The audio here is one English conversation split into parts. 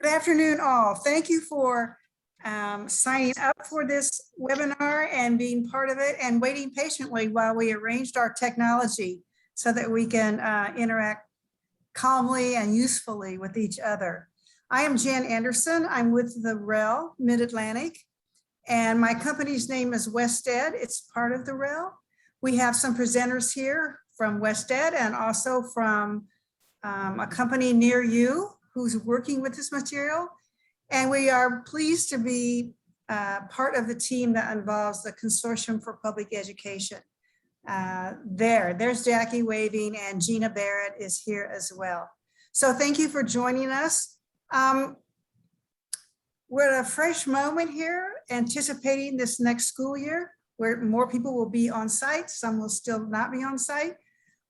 Good afternoon, all. Thank you for signing up for this webinar and being part of it and waiting patiently while we arranged our technology so that we can interact calmly and usefully with each other. I am Jan Anderson. I'm with the REL Mid-Atlantic, and my company's name is WestEd. It's part of the REL. We have some presenters here from WestEd and also from a company near you who's working with this material. And we are pleased to be part of the team that involves the Consortium for Public Education. There's Jackie waving, and Gina Barrett is here as well. So thank you for joining us. We're at a fresh moment here, anticipating this next school year, where more people will be on site, some will still not be on site,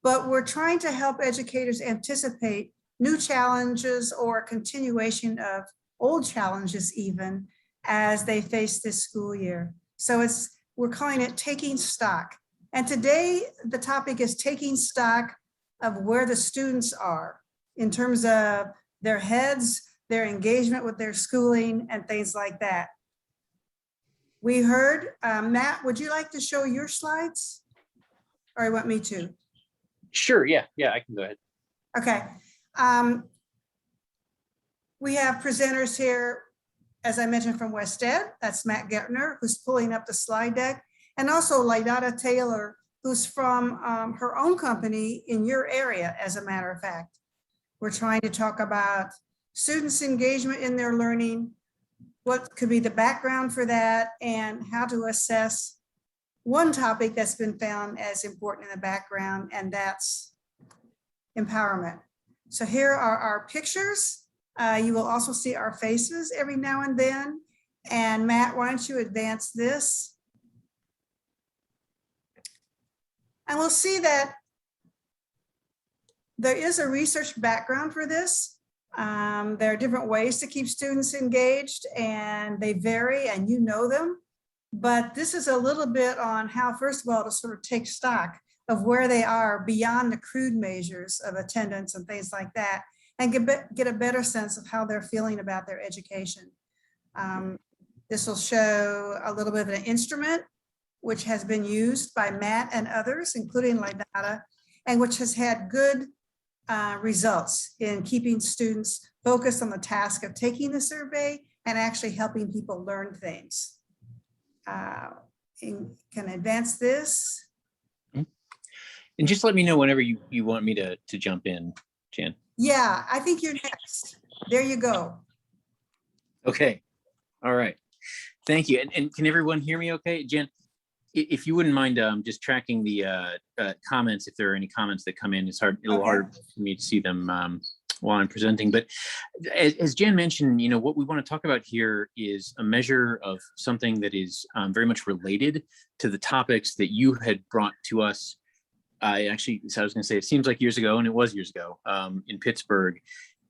but we're trying to help educators anticipate new challenges or continuation of old challenges even as they face this school year. So we're calling it Taking Stock. And today the topic is taking stock of where the students are in terms of their heads, their engagement with their schooling and things like that. We heard, Matt, would you like to show your slides? Or you want me to? Sure, yeah, I can go ahead. Okay. We have presenters here, as I mentioned, from WestEd. That's Matt Gaertner, who's pulling up the slide deck, and also Lydotta Taylor, who's from her own company in your area, as a matter of fact. We're trying to talk about students' engagement in their learning, what could be the background for that, and how to assess one topic that's been found as important in the background, and that's empowerment. So here are our pictures. You will also see our faces every now and then. And Matt, why don't you advance this? And we'll see that there is a research background for this. There are different ways to keep students engaged, and they vary, and you know them. But this is a little bit on how, first of all, to sort of take stock of where they are beyond the crude measures of attendance and things like that, and get a better sense of how they're feeling about their education. This will show a little bit of an instrument which has been used by Matt and others, including Lydotta, and which has had good results in keeping students focused on the task of taking the survey and actually helping people learn things. Can advance this. And just let me know whenever you want me to jump in, Jan. Yeah, I think you're next. There you go. Okay. All right. Thank you. And can everyone hear me okay? Jan, if you wouldn't mind just tracking the comments, if there are any comments that come in, it's a little hard for me to see them while I'm presenting. But as Jan mentioned, what we want to talk about here is a measure of something that is very much related to the topics that you had brought to us. I was going to say, it seems like years ago, and it was years ago in Pittsburgh.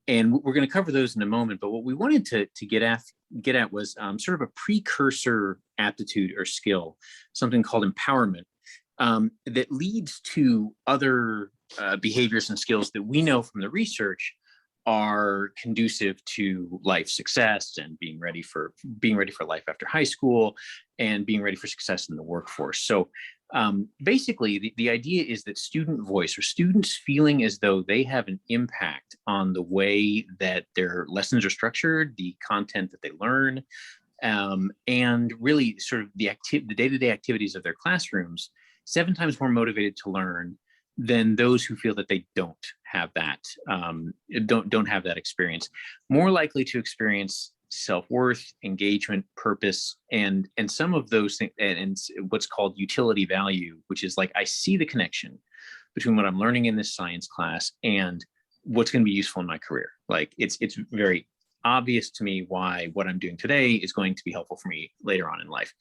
And we're going to cover those in a moment. But what we wanted to get at was sort of a precursor aptitude or skill, something called empowerment, that leads to other behaviors and skills that we know from the research are conducive to life success and being ready for life after high school and being ready for success in the workforce. So basically, the idea is that student voice, or students feeling as though they have an impact on the way that their lessons are structured, the content that they learn, and really sort of the day-to-day activities of their classrooms, 7 times more motivated to learn than those who feel that they don't have that, don't have that experience, more likely to experience self-worth, engagement, purpose, and some of those things, and what's called utility value, which is like, I see the connection between what I'm learning in this science class and what's going to be useful in my career. Like it's very obvious to me why what I'm doing today is going to be helpful for me later on in life.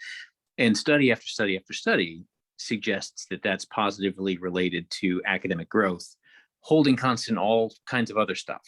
And study after study after study suggests that that's positively related to academic growth, holding constant all kinds of other stuff,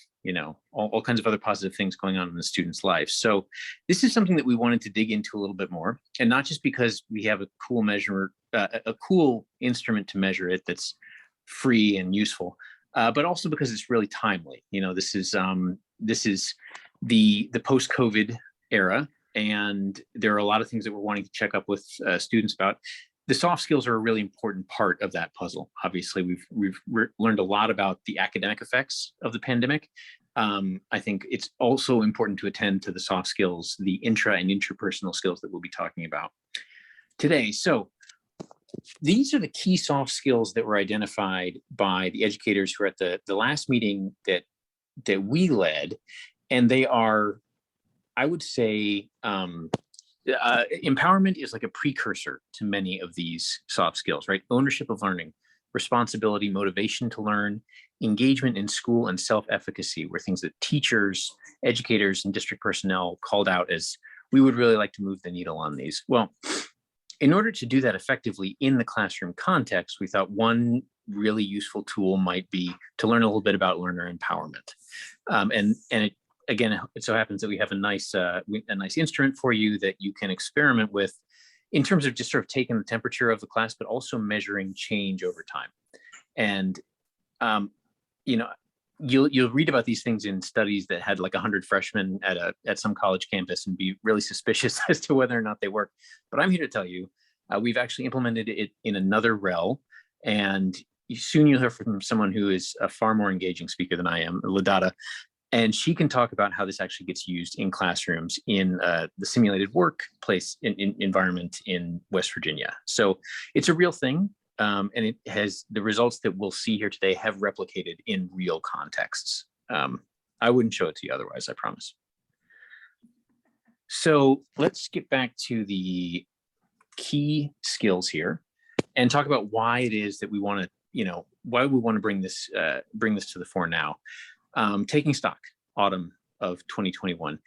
all kinds of other positive things going on in the student's life. So this is something that we wanted to dig into a little bit more, and not just because we have a cool instrument to measure it that's free and useful, but also because it's really timely. This is the post-COVID era, and there are a lot of things that we're wanting to check up with students about. The soft skills are a really important part of that puzzle. Obviously, we've learned a lot about the academic effects of the pandemic. I think it's also important to attend to the soft skills, the intra and interpersonal skills that we'll be talking about today. So these are the key soft skills that were identified by the educators who were at the last meeting that we led. And they are, I would say, empowerment is like a precursor to many of these soft skills, right? Ownership of learning, responsibility, motivation to learn, engagement in school, and self-efficacy were things that teachers, educators, and district personnel called out as, we would really like to move the needle on these. Well, in order to do that effectively in the classroom context, we thought one really useful tool might be to learn a little bit about learner empowerment. Again, it so happens that we have a nice instrument for you that you can experiment with in terms of just sort of taking the temperature of the class, but also measuring change over time. And you'll read about these things in studies that had like 100 freshmen at some college campus and be really suspicious as to whether or not they work. But I'm here to tell you, we've actually implemented it in another rel, and soon you'll hear from someone who is a far more engaging speaker than I am, Lydotta. And she can talk about how this actually gets used in classrooms in the simulated workplace environment in West Virginia. So it's a real thing. And it has the results that we'll see here today have replicated in real contexts. I wouldn't show it to you otherwise, I promise. So let's get back to the key skills here and talk about why it is that we want to, why we want to bring this to the fore now. Taking stock, autumn of 2021.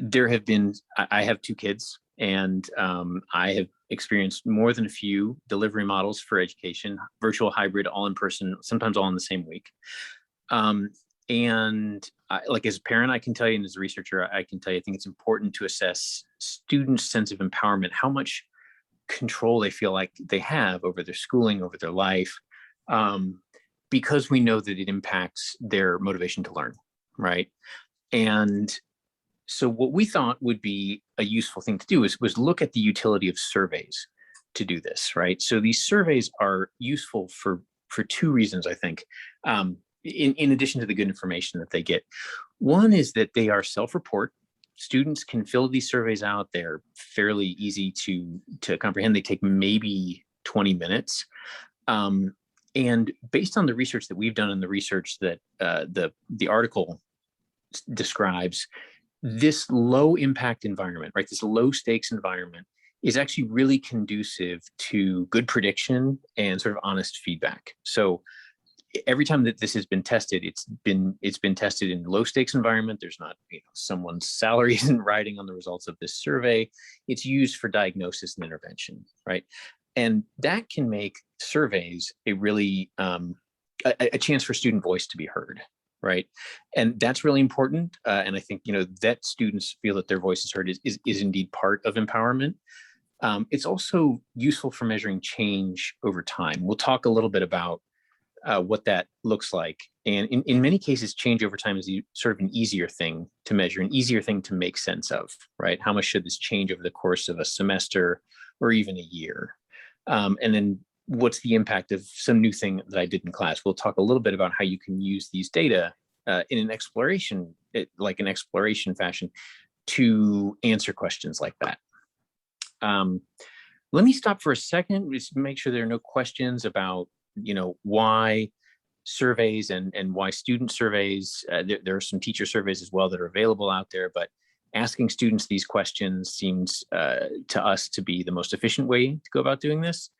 There have been, I have 2 kids, and I have experienced more than a few delivery models for education, virtual, hybrid, all in person, sometimes all in the same week. And as a parent, I can tell you, and as a researcher, I can tell you, I think it's important to assess students' sense of empowerment, how much control they feel like they have over their schooling, over their life, because we know that it impacts their motivation to learn, right? And so what we thought would be a useful thing to do was look at the utility of surveys to do this, right? So these surveys are useful for 2 reasons, I think, in addition to the good information that they get. One is that they are self-report. Students can fill these surveys out. They're fairly easy to comprehend. They take maybe 20 minutes. And based on the research that we've done and the research that the article describes, this low impact environment, right, this low stakes environment is actually really conducive to good prediction and sort of honest feedback. So every time that this has been tested, it's been tested in low stakes environment. There's not, someone's salary isn't riding on the results of this survey. It's used for diagnosis and intervention, right? And that can make surveys a really a chance for student voice to be heard, right? And that's really important. And I think that students feel that their voice is heard is indeed part of empowerment. It's also useful for measuring change over time. We'll talk a little bit about what that looks like. And in many cases, change over time is sort of an easier thing to measure, an easier thing to make sense of, right? How much should this change over the course of a semester or even a year? And then what's the impact of some new thing that I did in class? We'll talk a little bit about how you can use these data in an exploration fashion to answer questions like that. Let me stop for a second, just make sure there are no questions about, why surveys and why student surveys. There are some teacher surveys as well that are available out there, but asking students these questions seems to us to be the most efficient way to go about doing this.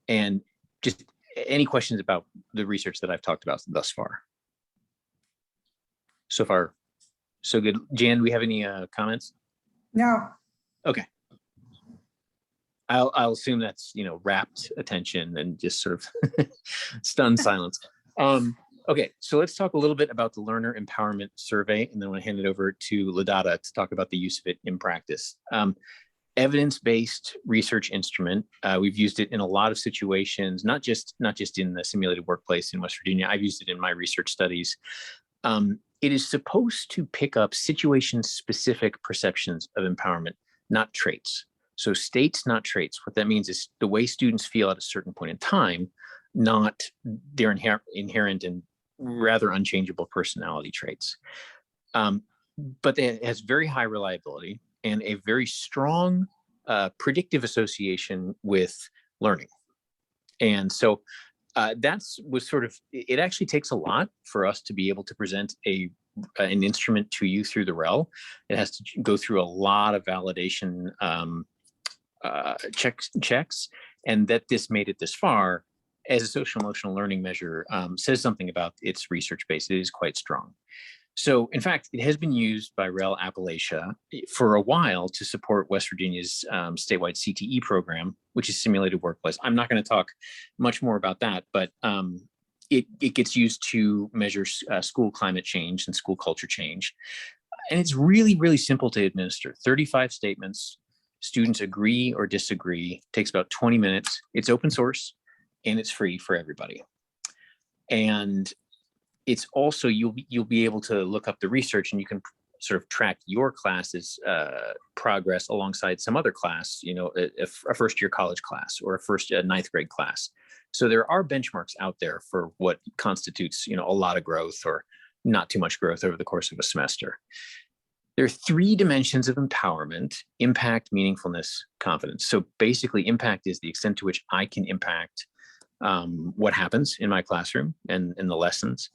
And just any questions about the research that I've talked about thus far? So far, so good. Jan, do we have any comments? No. Okay. I'll assume that's, rapt attention and just sort of stunned silence. Okay, so let's talk a little bit about the Learner Empowerment Survey, and then I want to hand it over to Lydotta to talk about the use of it in practice. evidence-based research instrument. We've used it in a lot of situations, not just in the simulated workplace in West Virginia. I've used it in my research studies. It is supposed to pick up situation-specific perceptions of empowerment, not traits. So states, not traits. What that means is the way students feel at a certain point in time, not their inherent and rather unchangeable personality traits. But it has very high reliability and a very strong predictive association with learning. And so was sort of, it actually takes a lot for us to be able to present an instrument to you through the REL. It has to go through a lot of validation checks, and that this made it this far as a social emotional learning measure says something about its research base. It is quite strong. So in fact, it has been used by REL Appalachia for a while to support West Virginia's statewide CTE program, which is simulated workplace. I'm not going to talk much more about that, but it gets used to measure school climate change and school culture change. And it's really, really simple to administer. 35 statements, students agree or disagree, takes about 20 minutes. It's open source and it's free for everybody. And it's also, you'll be able to look up the research and you can sort of track your class's progress alongside some other class, you know, a first year college class or a ninth grade class. So there are benchmarks out there for what constitutes, you know, a lot of growth or not too much growth over the course of a semester. There are 3 dimensions of empowerment: impact, meaningfulness, confidence. So basically impact is the extent to which I can impact what happens in my classroom and in the lessons.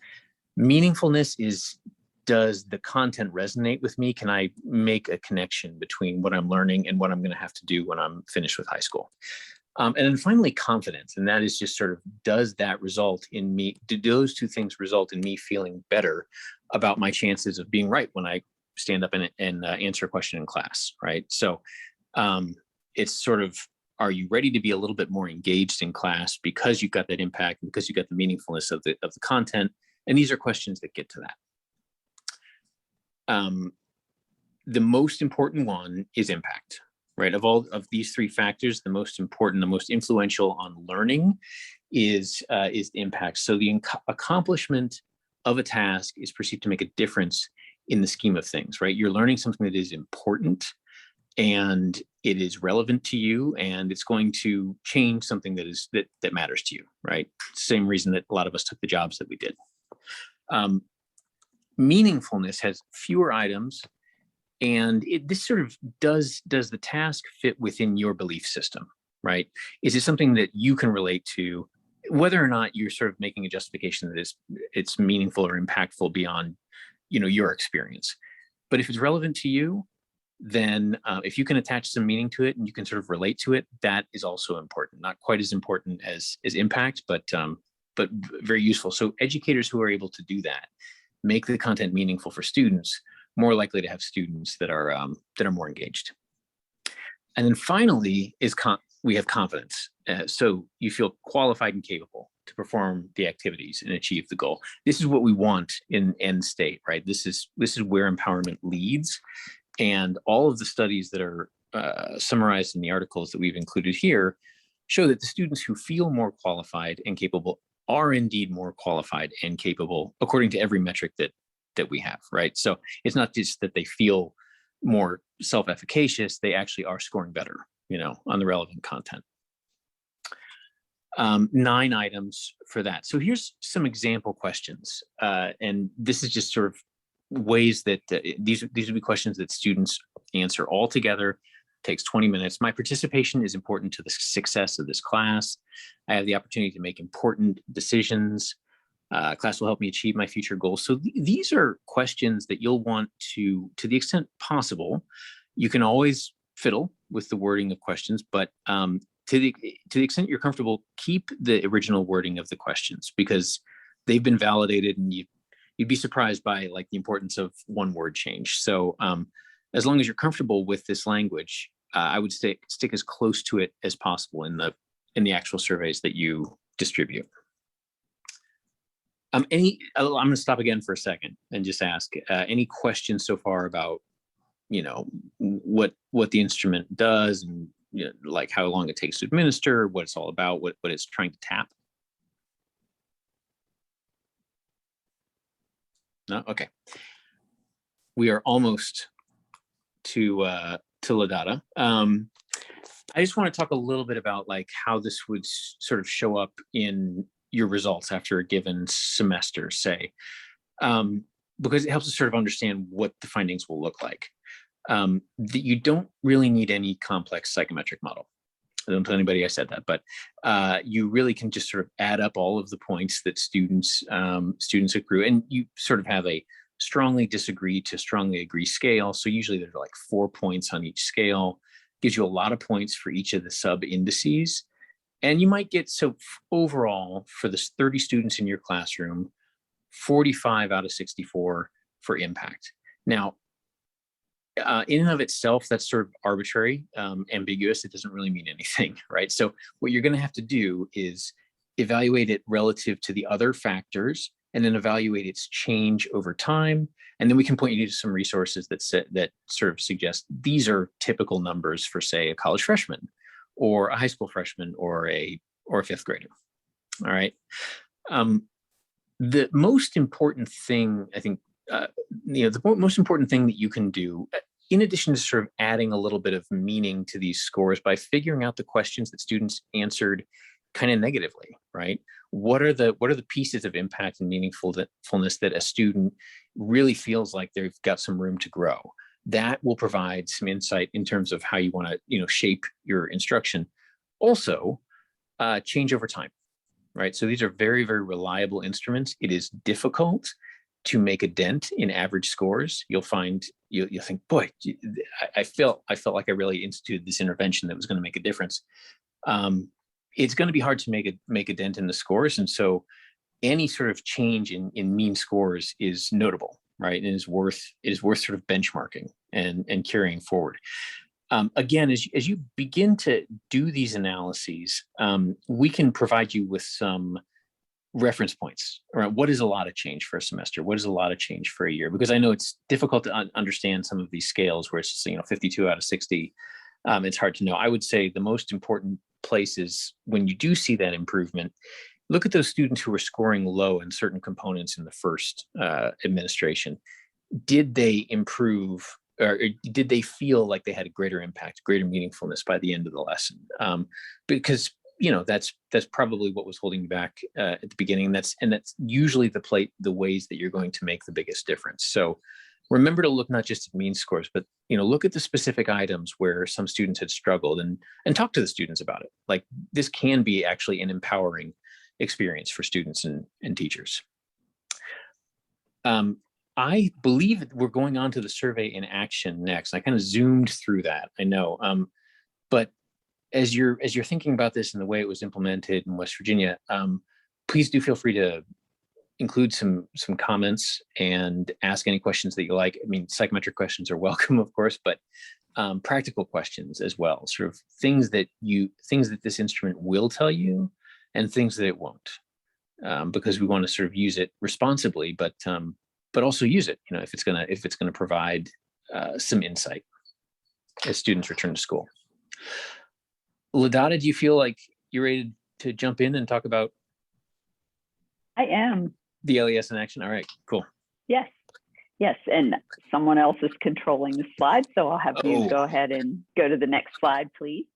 Meaningfulness is, does the content resonate with me? Can I make a connection between what I'm learning and what I'm going to have to do when I'm finished with high school? And then finally, confidence. And that is just sort of, does that result in me, do those 2 things result in me feeling better about my chances of being right when I stand up and answer a question in class, right? So it's sort of, are you ready to be a little bit more engaged in class because you've got that impact, because you've got the meaningfulness of the content? And these are questions that get to that. The most important one is impact, right? Of all of these 3 factors, the most important, the most influential on learning is impact. So the accomplishment of a task is perceived to make a difference in the scheme of things, right? You're learning something that is important and it is relevant to you, and it's going to change something that matters to you, right? Same reason that a lot of us took the jobs that we did. Meaningfulness has fewer items, and this sort of does the task fit within your belief system, right? Is it something that you can relate to, whether or not you're sort of making a justification that it's meaningful or impactful beyond, you know, your experience? But if it's relevant to you, then if you can attach some meaning to it and you can sort of relate to it, that is also important. Not quite as important as impact, but very useful. So educators who are able to do that, make the content meaningful for students, more likely to have students that are more engaged. And then finally we have confidence. So you feel qualified and capable to perform the activities and achieve the goal. This is what we want in end state, right? This is where empowerment leads. And all of the studies that are summarized in the articles that we've included here show that the students who feel more qualified and capable are indeed more qualified and capable according to every metric that we have, right? So it's not just that they feel more self-efficacious, they actually are scoring better, you know, on the relevant content. 9 items for that. So here's some example questions. And this is just sort of ways that these would be questions that students answer all together. Takes 20 minutes. My participation is important to the success of this class. I have the opportunity to make important decisions. Class will help me achieve my future goals. So these are questions that you'll want to the extent possible. You can always fiddle with the wording of questions, but to the extent you're comfortable, keep the original wording of the questions because they've been validated, and you'd be surprised by like the importance of one word change. So as long as you're comfortable with this language, I would stick as close to it as possible in the actual surveys that you distribute. I'm going to stop again for a second and just ask any questions so far about what the instrument does, and like how long it takes to administer, what it's all about, what it's trying to tap? No? Okay. We are almost to Lydotta. I just want to talk a little bit about like how this would sort of show up in your results after a given semester, say, because it helps us sort of understand what the findings will look like. That you don't really need any complex psychometric model. I don't tell anybody I said that, but you really can just sort of add up all of the points that students accrue, and you sort of have a strongly disagree to strongly agree scale. So usually there's like 4 points on each scale, gives you a lot of points for each of the sub indices. And you might get, so overall for the 30 students in your classroom, 45 out of 64 for impact. Now, in and of itself, that's sort of arbitrary, ambiguous. It doesn't really mean anything, right? So what you're going to have to do is evaluate it relative to the other factors, and then evaluate its change over time. And then we can point you to some resources that sort of suggest these are typical numbers for, say, a college freshman, or a high school freshman, or a fifth grader. All right. The most important thing, I think, the most important thing that you can do, in addition to sort of adding a little bit of meaning to these scores, by figuring out the questions that students answered kind of negatively, right? What are the pieces of impact and meaningfulness that a student really feels like they've got some room to grow? That will provide some insight in terms of how you want to, shape your instruction. Also, change over time, right? So these are very, very reliable instruments. It is difficult to make a dent in average scores. You'll find, you'll think, boy, I felt like I really instituted this intervention that was going to make a difference. It's going to be hard to make a dent in the scores. And so any sort of change in mean scores is notable, right? And it is worth sort of benchmarking and carrying forward. Again, as you begin to do these analyses, we can provide you with some reference points around what is a lot of change for a semester, what is a lot of change for a year, because I know it's difficult to understand some of these scales where it's 52 out of 60. It's hard to know. I would say the most important place is when you do see that improvement, look at those students who were scoring low in certain components in the first administration. Did they improve, or did they feel like they had a greater impact, greater meaningfulness by the end of the lesson? Because that's probably what was holding you back at the beginning. That's usually the ways that you're going to make the biggest difference. So remember to look not just at mean scores, but look at the specific items where some students had struggled, and talk to the students about it. Like, this can be actually an empowering experience for students and teachers. I believe we're going on to the survey in action next. I kind of zoomed through that, I know, but as you're thinking about this and the way it was implemented in West Virginia, please do feel free to include some comments and ask any questions that you like. I mean, psychometric questions are welcome, of course, but practical questions as well, sort of things that this instrument will tell you and things that it won't, because we want to sort of use it responsibly, but also use it, if it's gonna provide some insight as students return to school. Lydotta, do you feel like you're ready to jump in and talk about? I am. The LES in action? All right, cool. Yes, and someone else is controlling the slide, so I'll have you go ahead and go to the next slide, please.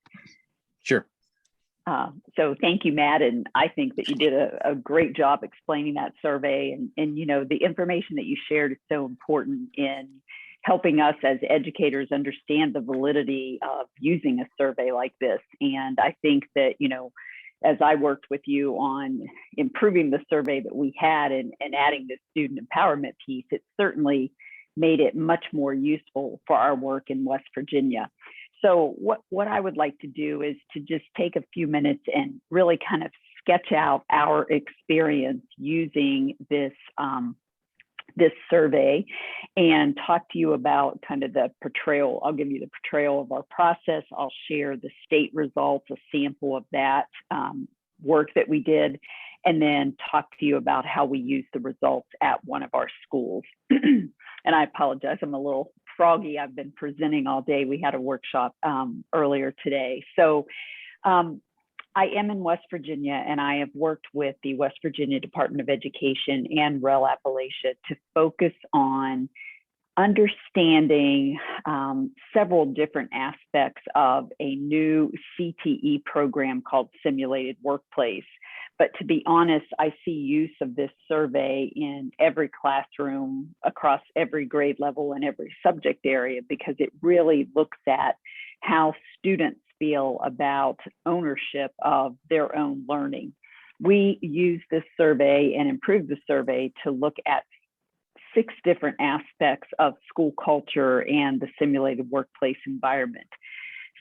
Sure. So thank you, Matt, and I think that you did a great job explaining that survey, and the information that you shared is so important in helping us as educators understand the validity of using a survey like this. And I think that, as I worked with you on improving the survey that we had and adding this student empowerment piece, it certainly made it much more useful for our work in West Virginia. So what I would like to do is to just take a few minutes and really kind of sketch out our experience using this survey and talk to you about kind of the portrayal. I'll give you the portrayal of our process. I'll share the state results, a sample of that work that we did, and then talk to you about how we use the results at one of our schools. And I apologize, I'm a little froggy. I've been presenting all day. We had a workshop earlier today. So I am in West Virginia, and I have worked with the West Virginia Department of Education and REL Appalachia to focus on understanding several different aspects of a new CTE program called Simulated Workplace. But to be honest, I see use of this survey in every classroom across every grade level and every subject area, because it really looks at how students feel about ownership of their own learning. We use this survey and improve the survey to look at 6 different aspects of school culture and the simulated workplace environment.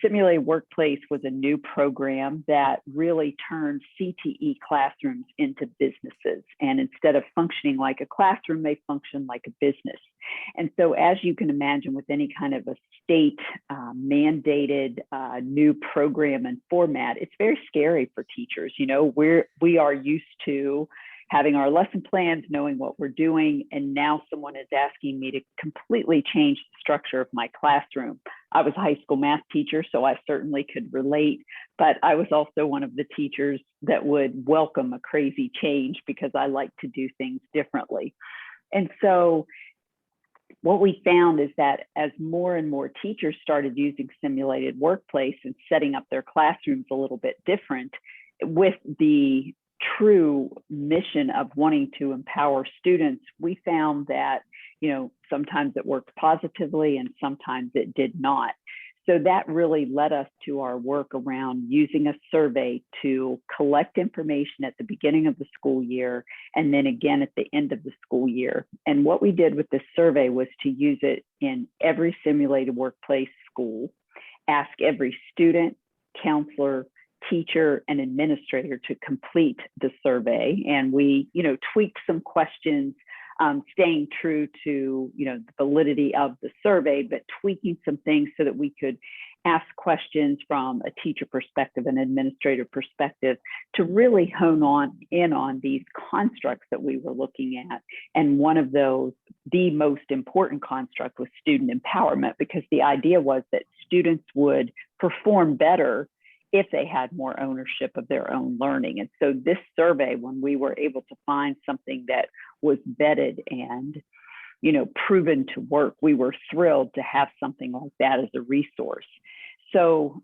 Simulated Workplace was a new program that really turned CTE classrooms into businesses. And instead of functioning like a classroom, they function like a business. And so, as you can imagine, with any kind of a state mandated new program and format, it's very scary for teachers. You know, we are used to having our lesson plans, knowing what we're doing, and now someone is asking me to completely change the structure of my classroom. I was a high school math teacher, so I certainly could relate, but I was also one of the teachers that would welcome a crazy change because I like to do things differently. And so what we found is that as more and more teachers started using Simulated Workplace and setting up their classrooms a little bit different, with the true mission of wanting to empower students, we found that, you know, sometimes it worked positively and sometimes it did not. So that really led us to our work around using a survey to collect information at the beginning of the school year and then again at the end of the school year. And what we did with this survey was to use it in every Simulated Workplace school, ask every student, counselor, teacher, and administrator to complete the survey. And we, you know, tweaked some questions, staying true to, you know, the validity of the survey, but tweaking some things so that we could ask questions from a teacher perspective and administrator perspective to really hone in on these constructs that we were looking at. And one of those, the most important construct, was student empowerment, because the idea was that students would perform better if they had more ownership of their own learning. And so this survey, when we were able to find something that was vetted and, you know, proven to work, we were thrilled to have something like that as a resource. So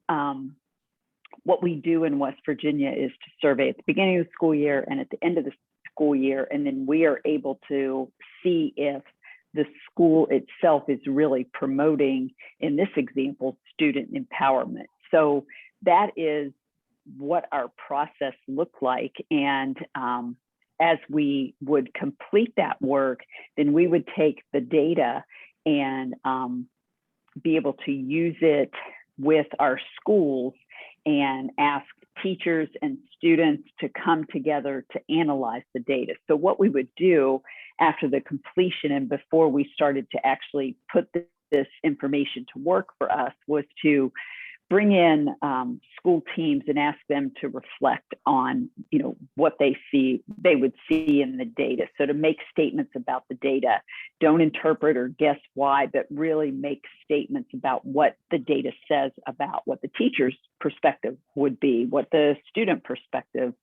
what we do in West Virginia is to survey at the beginning of the school year and at the end of the school year, and then we are able to see if the school itself is really promoting, in this example, student empowerment. So that is what our process looked like. And as we would complete that work, then we would take the data and be able to use it with our schools and ask teachers and students to come together to analyze the data. So what we would do after the completion and before we started to actually put this information to work for us was to bring in school teams and ask them to reflect on, you know, what they would see in the data. So to make statements about the data, don't interpret or guess why, but really make statements about what the data says about what the teacher's perspective would be, what the student perspective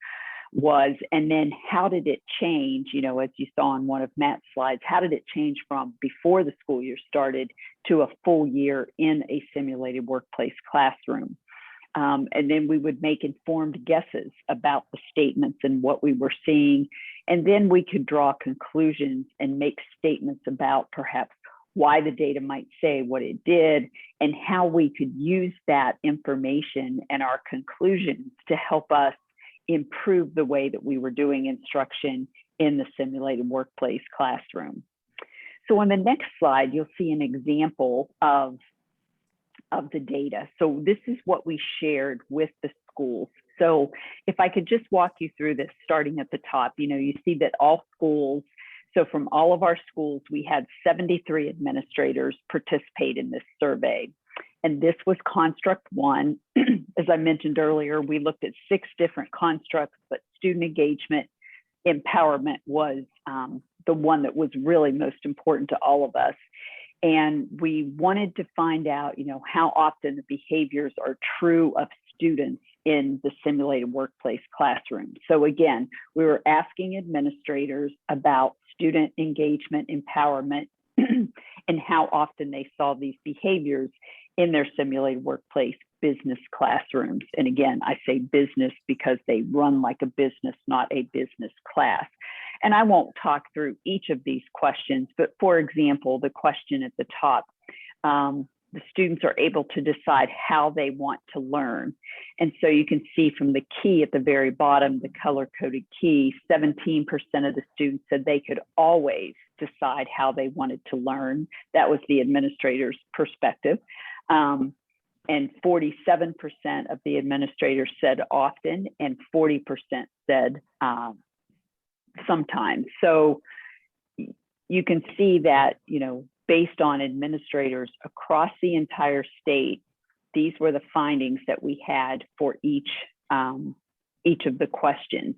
was, and then how did it change, you know, as you saw on one of Matt's slides, how did it change from before the school year started to a full year in a simulated workplace classroom? And then we would make informed guesses about the statements and what we were seeing. And then we could draw conclusions and make statements about perhaps why the data might say what it did and how we could use that information and our conclusions to help us improve the way that we were doing instruction in the simulated workplace classroom. So on the next slide, you'll see an example of the data. So this is what we shared with the schools. So if I could just walk you through this, starting at the top, you know, you see that all schools, so from all of our schools, we had 73 administrators participate in this survey. And this was construct 1. As I mentioned earlier, we looked at 6 different constructs, but student engagement, empowerment was the one that was really most important to all of us. And we wanted to find out, how often the behaviors are true of students in the simulated workplace classroom. So again, we were asking administrators about student engagement, empowerment, and how often they saw these behaviors in their simulated workplace business classrooms. And again, I say business because they run like a business, not a business class. And I won't talk through each of these questions, but for example, the question at the top, the students are able to decide how they want to learn. And so you can see from the key at the very bottom, the color-coded key, 17% of the students said they could always decide how they wanted to learn. That was the administrator's perspective. And 47% of the administrators said often, and 40% said sometimes. So you can see that, based on administrators across the entire state, these were the findings that we had for each of the questions.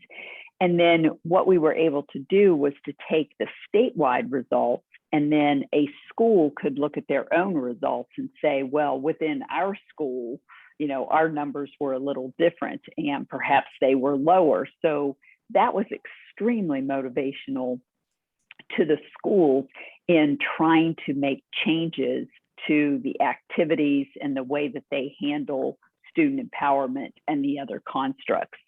And then what we were able to do was to take the statewide results, and then a school could look at their own results and say, well, within our school, our numbers were a little different and perhaps they were lower. So that was extremely motivational to the schools in trying to make changes to the activities and the way that they handle student empowerment and the other constructs.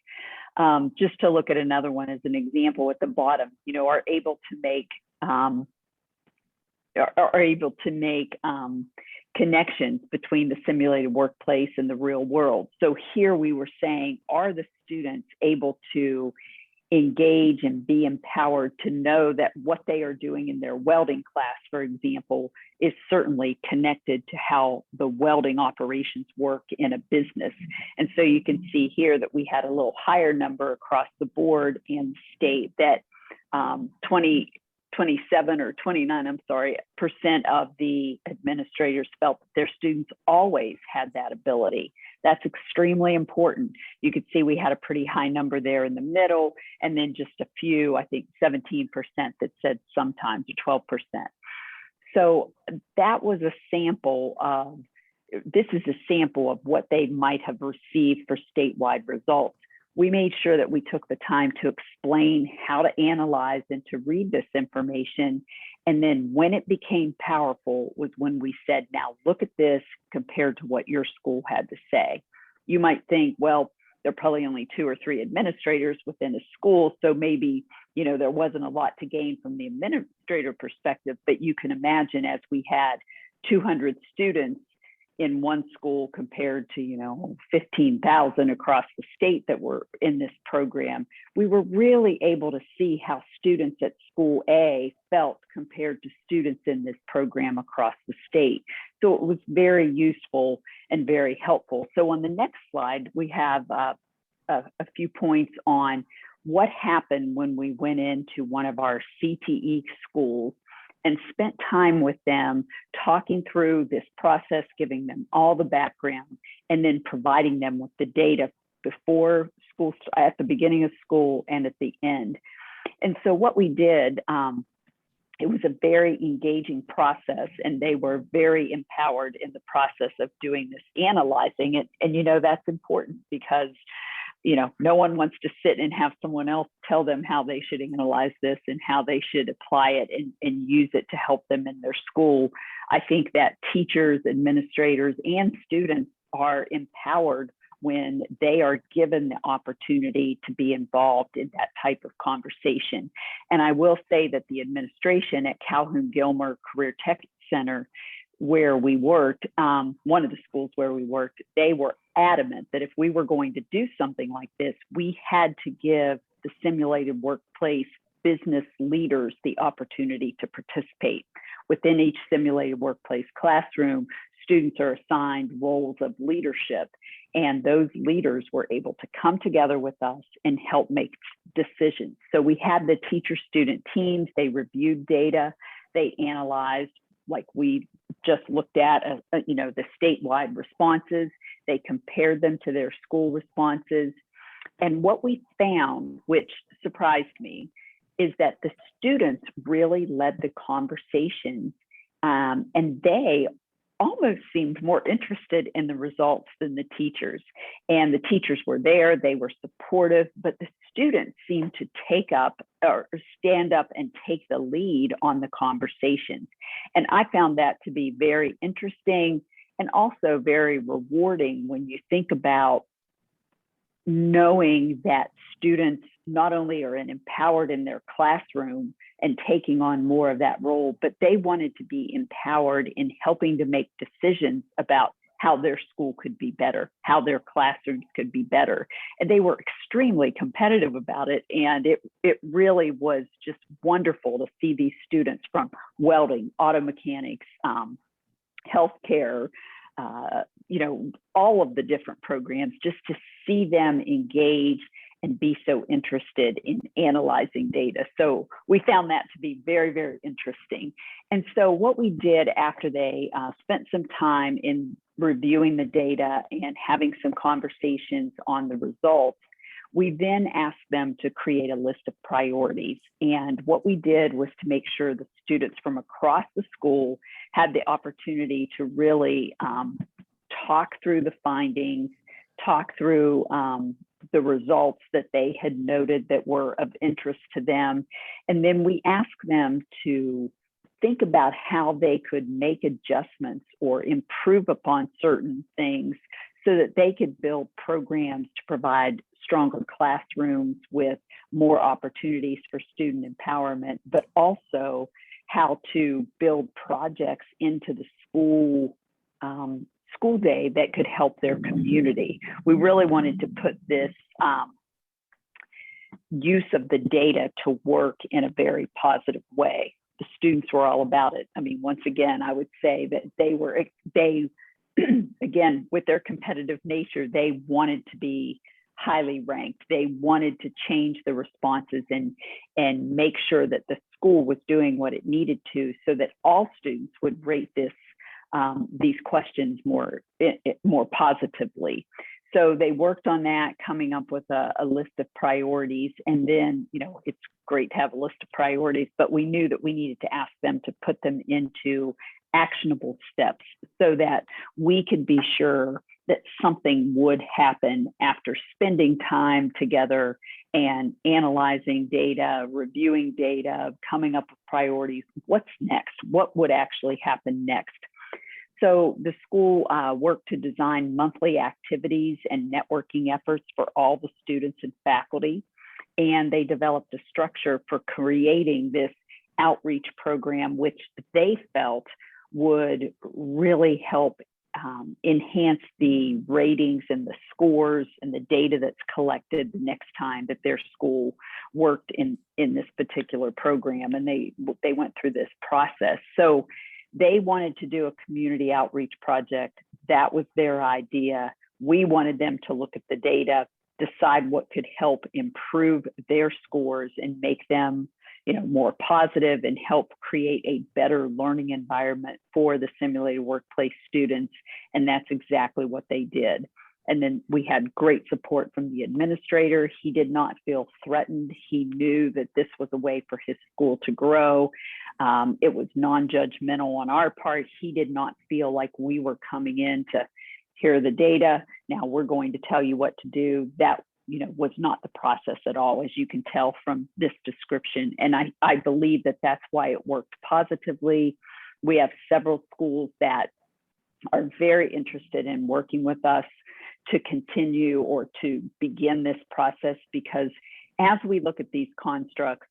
Just to look at another one as an example at the bottom, are able to make connections between the simulated workplace and the real world. So here we were saying, are the students able to engage and be empowered to know that what they are doing in their welding class, for example, is certainly connected to how the welding operations work in a business. And so you can see here that we had a little higher number across the board and state that 27 or 29, percent of the administrators felt that their students always had that ability. That's extremely important. You could see we had a pretty high number there in the middle, and then just a few, I think 17% that said sometimes, or 12%. So that was a sample of, this is a sample of what they might have received for statewide results. We made sure that we took the time to explain how to analyze and to read this information. And then when it became powerful was when we said, now look at this compared to what your school had to say. You might think, well, there are probably only 2 or 3 administrators within a school, so maybe, there wasn't a lot to gain from the administrator perspective, but you can imagine as we had 200 students in one school compared to 15,000 across the state that were in this program, we were really able to see how students at school A felt compared to students in this program across the state. So it was very useful and very helpful. So on the next slide, we have a few points on what happened when we went into one of our CTE schools and spent time with them talking through this process, giving them all the background, and then providing them with the data before school, at the beginning of school and at the end. And so what we did, it was a very engaging process, and they were very empowered in the process of doing this, analyzing it. And that's important because no one wants to sit and have someone else tell them how they should analyze this and how they should apply it and use it to help them in their school. I think that teachers, administrators, and students are empowered when they are given the opportunity to be involved in that type of conversation. And I will say that the administration at Calhoun-Gilmer Career Tech Center, where we worked, one of the schools where we worked, they were adamant that if we were going to do something like this, we had to give the simulated workplace business leaders the opportunity to participate. Within each simulated workplace classroom, students are assigned roles of leadership, and those leaders were able to come together with us and help make decisions. So we had the teacher-student teams, they reviewed data, they analyzed, like we just looked at, the statewide responses. They compared them to their school responses. And what we found, which surprised me, is that the students really led the conversation And they almost seemed more interested in the results than the teachers. And the teachers were there, they were supportive, but the students seemed to take up or stand up and take the lead on the conversations. And I found that to be very interesting and also very rewarding when you think about knowing that students not only are empowered in their classroom and taking on more of that role, but they wanted to be empowered in helping to make decisions about how their school could be better, how their classrooms could be better. And they were extremely competitive about it. And it really was just wonderful to see these students from welding, auto mechanics, healthcare, all of the different programs, just to see them engage and be so interested in analyzing data. So we found that to be very, very interesting. And so what we did after they spent some time in reviewing the data and having some conversations on the results, we then asked them to create a list of priorities. And what we did was to make sure the students from across the school had the opportunity to really talk through the findings, talk through the results that they had noted that were of interest to them. And then we asked them to think about how they could make adjustments or improve upon certain things so that they could build programs to provide stronger classrooms with more opportunities for student empowerment, but also how to build projects into the school day that could help their community. We really wanted to put this use of the data to work in a very positive way. The students were all about it. I mean, once again, I would say that they again, with their competitive nature, they wanted to be highly ranked. They wanted to change the responses and make sure that the school was doing what it needed to so that all students would rate these questions more positively. So they worked on that, coming up with a list of priorities. And then, it's great to have a list of priorities, but we knew that we needed to ask them to put them into actionable steps so that we could be sure that something would happen after spending time together and analyzing data, reviewing data, coming up with priorities. What's next? What would actually happen next? So the school worked to design monthly activities and networking efforts for all the students and faculty. And they developed a structure for creating this outreach program, which they felt would really help enhance the ratings and the scores and the data that's collected the next time that their school worked in this particular program. And they went through this process. So they wanted to do a community outreach project. That was their idea. We wanted them to look at the data, decide what could help improve their scores and make them more positive and help create a better learning environment for the simulated workplace students. And that's exactly what they did. And then we had great support from the administrator. He did not feel threatened. He knew that this was a way for his school to grow. It was non-judgmental on our part. He did not feel like we were coming in to hear the data. Now we're going to tell you what to do. That was not the process at all, as you can tell from this description. And I believe that that's why it worked positively. We have several schools that are very interested in working with us to continue or to begin this process, because as we look at these constructs,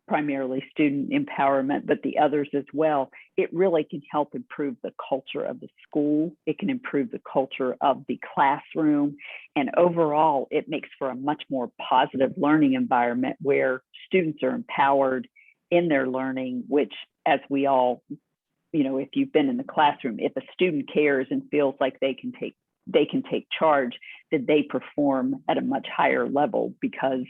primarily student empowerment, but the others as well, it really can help improve the culture of the school. It can improve the culture of the classroom. And overall, it makes for a much more positive learning environment where students are empowered in their learning, which, as we all, if you've been in the classroom, if a student cares and feels like they can take charge, that they perform at a much higher level because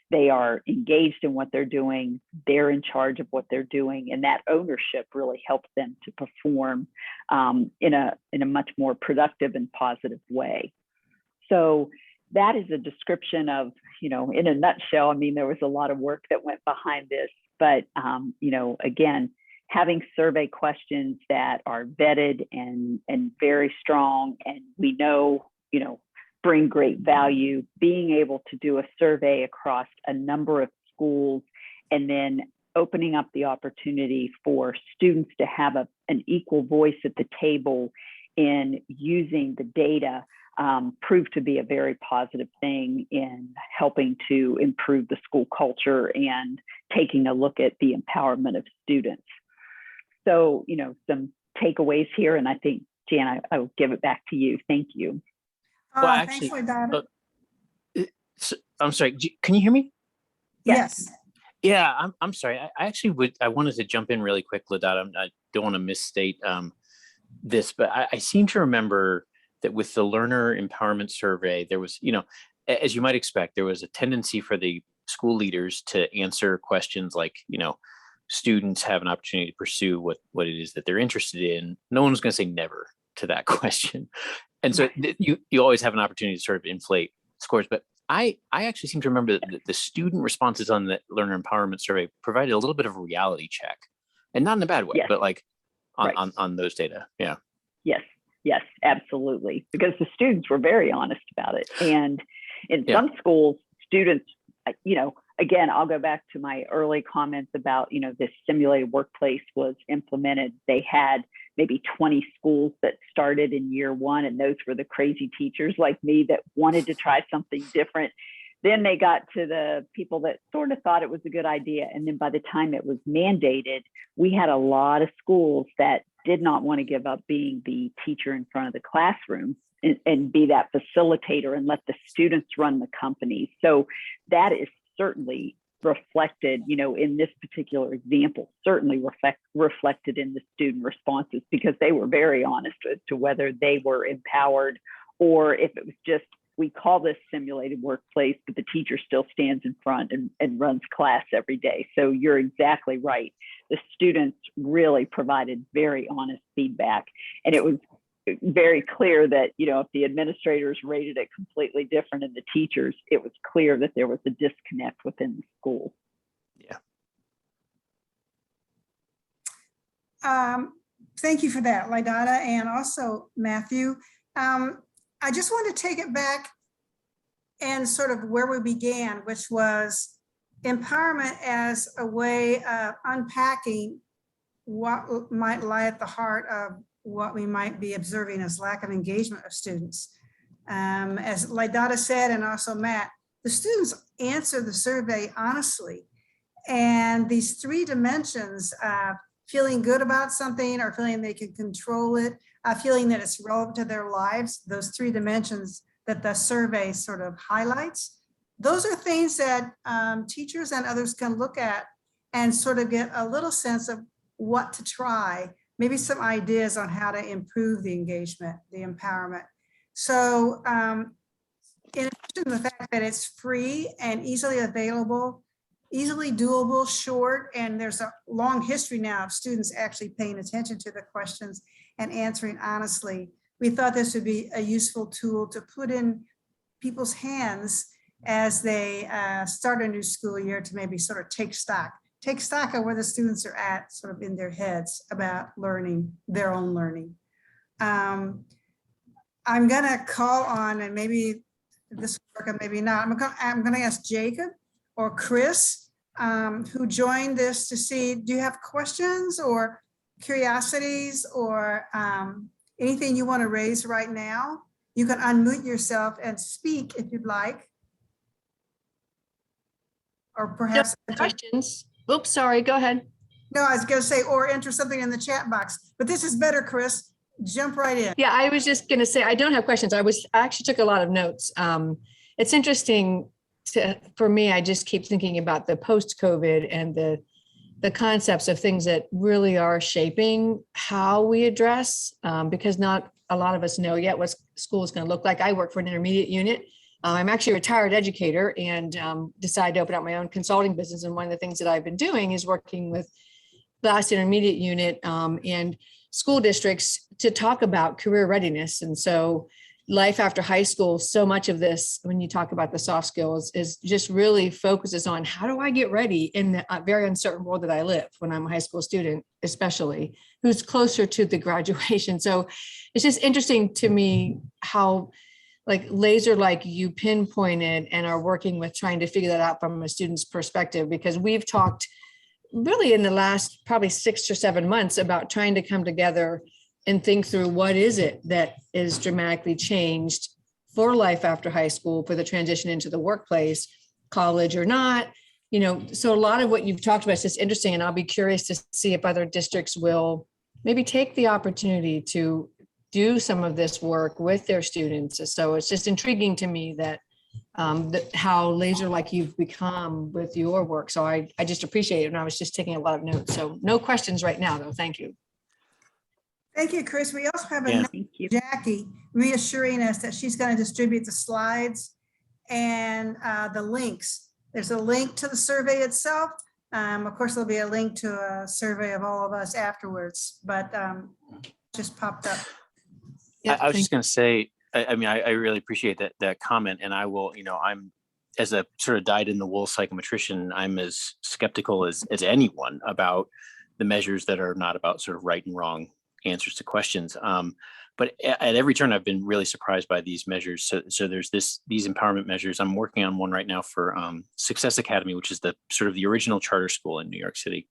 they are engaged in what they're doing, they're in charge of what they're doing, and that ownership really helps them to perform in a much more productive and positive way. So that is a description of, in a nutshell. I mean, there was a lot of work that went behind this, but again, having survey questions that are vetted and very strong, and we know, bring great value, being able to do a survey across a number of schools, and then opening up the opportunity for students to have an equal voice at the table in using the data proved to be a very positive thing in helping to improve the school culture and taking a look at the empowerment of students. So, some takeaways here, and I think, Jan, I will give it back to you. Thank you. Well, actually, thanks, Lydotta. I'm sorry. Can you hear me? Yes. Yeah, I'm sorry. I wanted to jump in really quick, Lydotta. I don't want to misstate this, but I seem to remember that with the learner empowerment survey, there was, as you might expect, there was a tendency for the school leaders to answer questions like, students have an opportunity to pursue what it is that they're interested in. No one's going to say never to that question. And so you always have an opportunity to sort of inflate scores. But I actually seem to remember that the student responses on the learner empowerment survey provided a little bit of a reality check, and not in a bad way, but like on those data. Yeah. Yes, absolutely. Because the students were very honest about it. And in some schools, students, again, I'll go back to my early comments about, this simulated workplace was implemented. They had maybe 20 schools that started in year one, and those were the crazy teachers like me that wanted to try something different. Then they got to the people that sort of thought it was a good idea. And then by the time it was mandated, we had a lot of schools that did not want to give up being the teacher in front of the classroom and be that facilitator and let the students run the company. So that is certainly reflected, in this particular example, certainly reflected in the student responses, because they were very honest as to whether they were empowered or if it was just, we call this simulated workplace, but the teacher still stands in front and runs class every day. So you're exactly right. The students really provided very honest feedback. And it was very clear that, if the administrators rated it completely different than the teachers, it was clear that there was a disconnect within the school. Yeah. Thank you for that, Lydotta, and also Matthew. I just want to take it back and sort of where we began, which was empowerment as a way of unpacking what might lie at the heart of what we might be observing as lack of engagement of students. As Lydotta said, and also Matt, the students answer the survey honestly. And these three dimensions, feeling good about something or feeling they can control it, feeling that it's relevant to their lives, those three dimensions that the survey sort of highlights, those are things that teachers and others can look at and sort of get a little sense of what to try, maybe some ideas on how to improve the engagement, the empowerment. So in addition to the fact that it's free and easily available, easily doable, short, and there's a long history now of students actually paying attention to the questions and answering honestly, we thought this would be a useful tool to put in people's hands as they start a new school year to maybe sort of take stock of where the students are at sort of in their heads about learning, their own learning. I'm gonna call on, and maybe this will work and maybe not, I'm gonna ask Jacob or Chris, who joined this, to see, do you have questions or curiosities or anything you want to raise right now? You can unmute yourself and speak if you'd like. Or perhaps questions. Oops, sorry, go ahead. No, I was going to say, or enter something in the chat box, but this is better, Chris. Jump right in. Yeah, I was just going to say, I don't have questions. I actually took a lot of notes. It's interesting for me, I just keep thinking about the post-COVID and the concepts of things that really are shaping how we address, because not a lot of us know yet what school is going to look like. I work for an intermediate unit. I'm actually a retired educator and decided to open up my own consulting business. And one of the things that I've been doing is working with the last intermediate unit and school districts to talk about career readiness. And so life after high school, so much of this, when you talk about the soft skills, is just really focuses on how do I get ready in the very uncertain world that I live when I'm a high school student, especially who's closer to the graduation. So it's just interesting to me how like laser like you pinpointed and are working with trying to figure that out from a student's perspective, because we've talked really in the last probably 6 or 7 months about trying to come together and think through what is it that is dramatically changed for life after high school, for the transition into the workplace, college or not. So a lot of what you've talked about is just interesting, and I'll be curious to see if other districts will maybe take the opportunity to do some of this work with their students. So it's just intriguing to me that how laser like you've become with your work. So I just appreciate it. And I was just taking a lot of notes. So no questions right now, though. Thank you. Thank you, Chris. We also have a Yeah. note Thank you. from Jackie reassuring us that she's going to distribute the slides and the links. There's a link to the survey itself. Of course, there'll be a link to a survey of all of us afterwards, but just popped up. Yep, I was thank just going to say, I really appreciate that comment, and I will, I'm, as a sort of dyed in the wool psychometrician, I'm as skeptical as anyone about the measures that are not about sort of right and wrong answers to questions. But at every turn, I've been really surprised by these measures. So there's these empowerment measures. I'm working on one right now for Success Academy, which is the sort of the original charter school in New York City.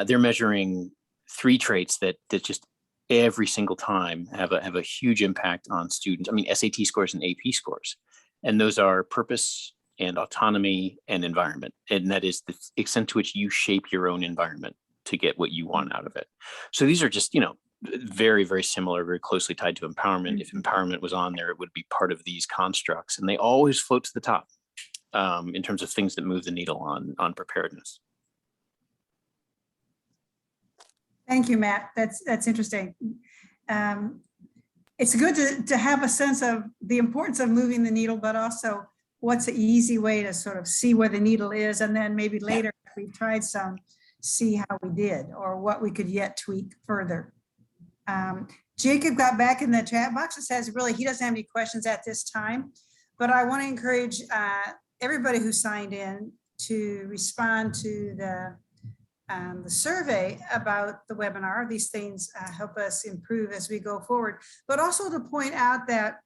They're measuring 3 traits that just every single time have a huge impact on students. I mean, SAT scores and AP scores, and those are purpose and autonomy and environment. And that is the extent to which you shape your own environment to get what you want out of it. So these are just, very, very similar, very closely tied to empowerment. If empowerment was on there, it would be part of these constructs, and they always float to the top in terms of things that move the needle on preparedness. Thank you, Matt. That's interesting. It's good to have a sense of the importance of moving the needle, but also what's the easy way to sort of see where the needle is, and then maybe later, if we've tried some, see how we did or what we could yet tweak further. Jacob got back in the chat box and says really he doesn't have any questions at this time, but I want to encourage everybody who signed in to respond to the survey about the webinar. These things help us improve as we go forward, but also to point out that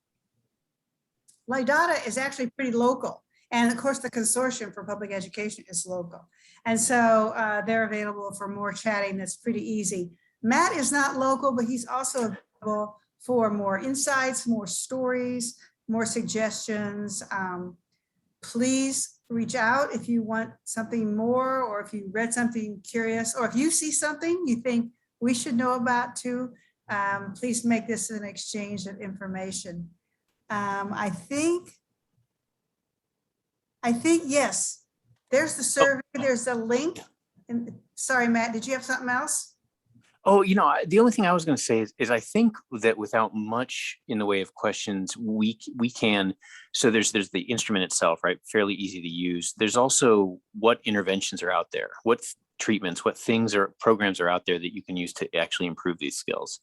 Lydotta is actually pretty local. And of course, the Consortium for Public Education is local. And so they're available for more chatting. That's pretty easy. Matt is not local, but he's also available for more insights, more stories, more suggestions. Please reach out if you want something more, or if you read something curious, or if you see something you think we should know about too. Please make this an exchange of information. I think yes, there's the survey, there's a link. And sorry, Matt, did you have something else? Oh, the only thing I was going to say is I think that without much in the way of questions, we can. So there's the instrument itself, right? Fairly easy to use. There's also what interventions are out there, what treatments, what things or programs are out there that you can use to actually improve these skills.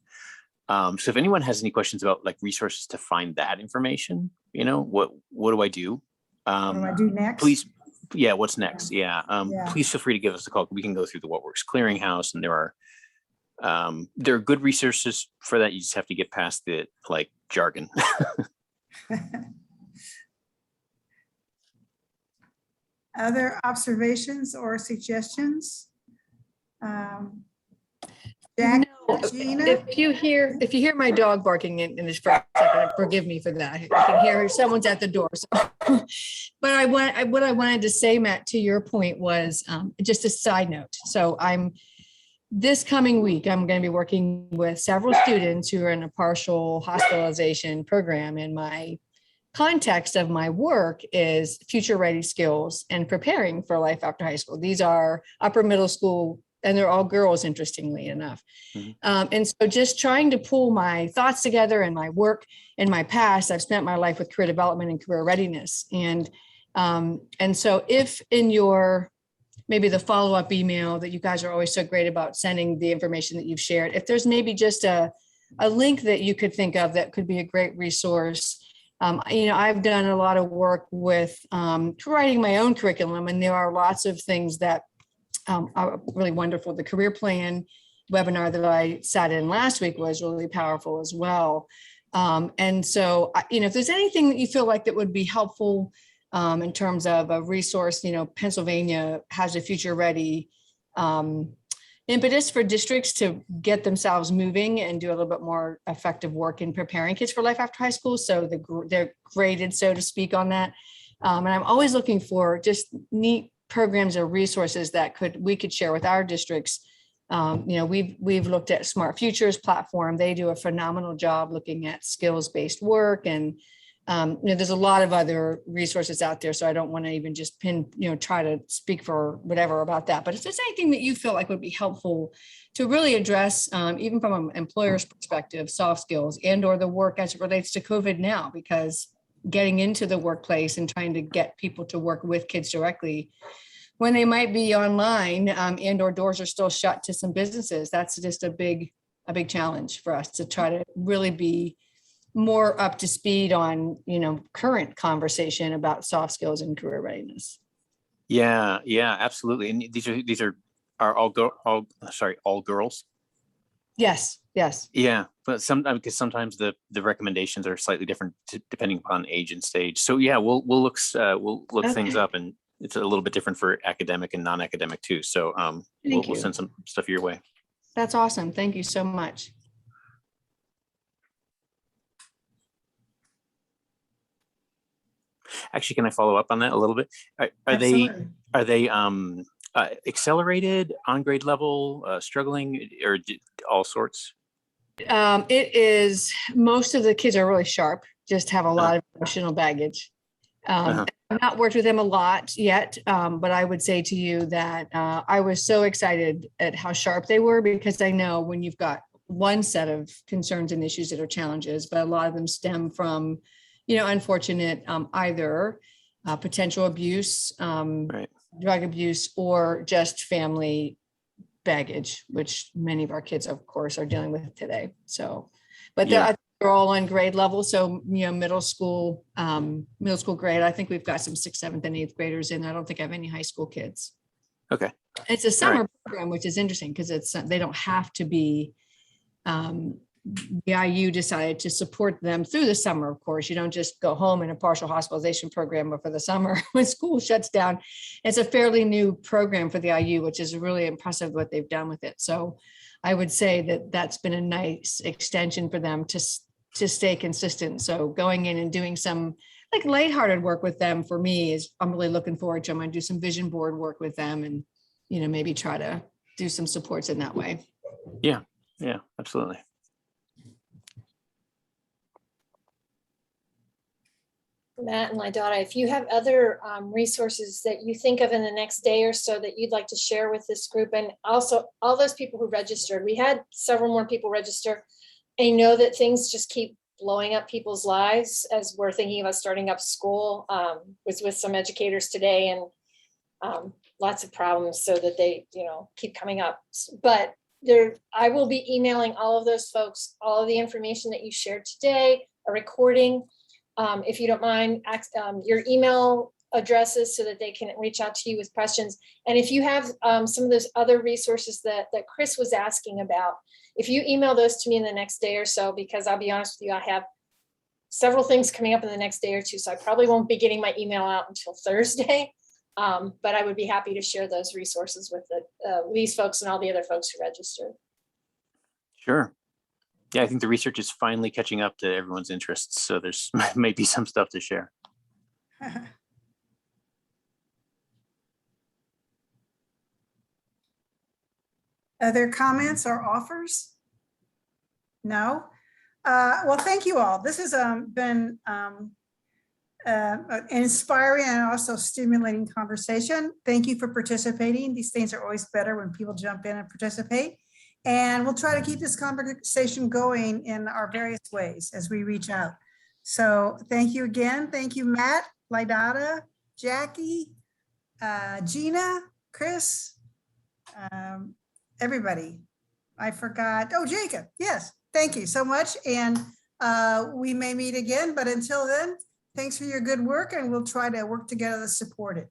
So if anyone has any questions about like resources to find that information, what do I do? What do I do next? Please. Yeah. What's next? Yeah. Yeah. Please feel free to give us a call. We can go through the What Works Clearinghouse, and there are good resources for that. You just have to get past the jargon. Other observations or suggestions? Jack, No, Gina? if you hear my dog barking in this for a second, forgive me for that. I can hear someone's at the door. So. But what I wanted to say, Matt, to your point was just a side note. So this coming week, I'm going to be working with several students who are in a partial hospitalization program, and my context of my work is future ready skills and preparing for life after high school. These are upper middle school, and they're all girls, interestingly enough. Mm-hmm. And so just trying to pull my thoughts together and my work in my past, I've spent my life with career development and career readiness. And so if in your, maybe the follow-up email that you guys are always so great about sending the information that you've shared, if there's maybe just a a link that you could think of that could be a great resource. I've done a lot of work with writing my own curriculum, and there are lots of things that are really wonderful. The career plan webinar that I sat in last week was really powerful as well. And so, if there's anything that you feel like that would be helpful in terms of a resource, Pennsylvania has a future ready impetus for districts to get themselves moving and do a little bit more effective work in preparing kids for life after high school. So they're graded, so to speak, on that. And I'm always looking for just neat programs or resources that we could share with our districts. We've looked at Smart Futures platform. They do a phenomenal job looking at skills-based work, and there's a lot of other resources out there. So I don't want to even just try to speak for whatever about that. But if there's anything that you feel like would be helpful to really address, even from an employer's perspective, soft skills and/or the work as it relates to COVID now, because getting into the workplace and trying to get people to work with kids directly when they might be online and/or doors are still shut to some businesses, that's just a big challenge for us to try to really be more up to speed on, current conversation about soft skills and career readiness. Yeah, absolutely. And these are all girls. Yes. Yeah, but because sometimes the recommendations are slightly different depending upon age and stage. So yeah, we'll look things up, and it's a little bit different for academic and non-academic too. So we'll send some stuff your way. That's awesome. Thank you so much. Actually, can I follow up on that a little bit? Are they accelerated, on grade level, struggling, or all sorts? It is, most of the kids are really sharp, just have a lot of emotional baggage. I've not worked with them a lot yet, but I would say to you that I was so excited at how sharp they were, because I know when you've got one set of concerns and issues that are challenges, but a lot of them stem from, unfortunate either potential abuse, drug abuse, or just family baggage, which many of our kids, of course, are dealing with today. So, but they're all on grade level. So, middle school grade. I think we've got some 6th, 7th, and 8th graders in. I don't think I have any high school kids. Okay. It's a summer program, which is interesting because they don't have to be. The IU decided to support them through the summer. Of course, you don't just go home in a partial hospitalization program for the summer when school shuts down. It's a fairly new program for the IU, which is really impressive what they've done with it. So I would say that that's been a nice extension for them to stay consistent. So going in and doing some like lighthearted work with them for me I'm really looking forward to. I'm going to do some vision board work with them and, maybe try to do some supports in that way. Yeah, absolutely. Matt and Lydotta, if you have other resources that you think of in the next day or so that you'd like to share with this group, and also all those people who registered, we had several more people register. I know that things just keep blowing up people's lives as we're thinking about starting up school. Was with some educators today, and lots of problems so that they, keep coming up. But I will be emailing all of those folks, all of the information that you shared today, a recording. If you don't mind, your email addresses so that they can reach out to you with questions. And if you have some of those other resources that Chris was asking about, if you email those to me in the next day or so, because I'll be honest with you, I have several things coming up in the next day or two, so I probably won't be getting my email out until Thursday. But I would be happy to share those resources with these folks and all the other folks who registered. Sure. Yeah, I think the research is finally catching up to everyone's interests. So there's maybe some stuff to share. Other comments or offers? No? Well, thank you all. This has been an inspiring and also stimulating conversation. Thank you for participating. These things are always better when people jump in and participate. And we'll try to keep this conversation going in our various ways as we reach out. So thank you again. Thank you, Matt, Lydotta, Jackie, Gina, Chris, everybody. I forgot. Oh, Jacob. Yes. Thank you so much. And we may meet again, but until then, thanks for your good work and we'll try to work together to support it.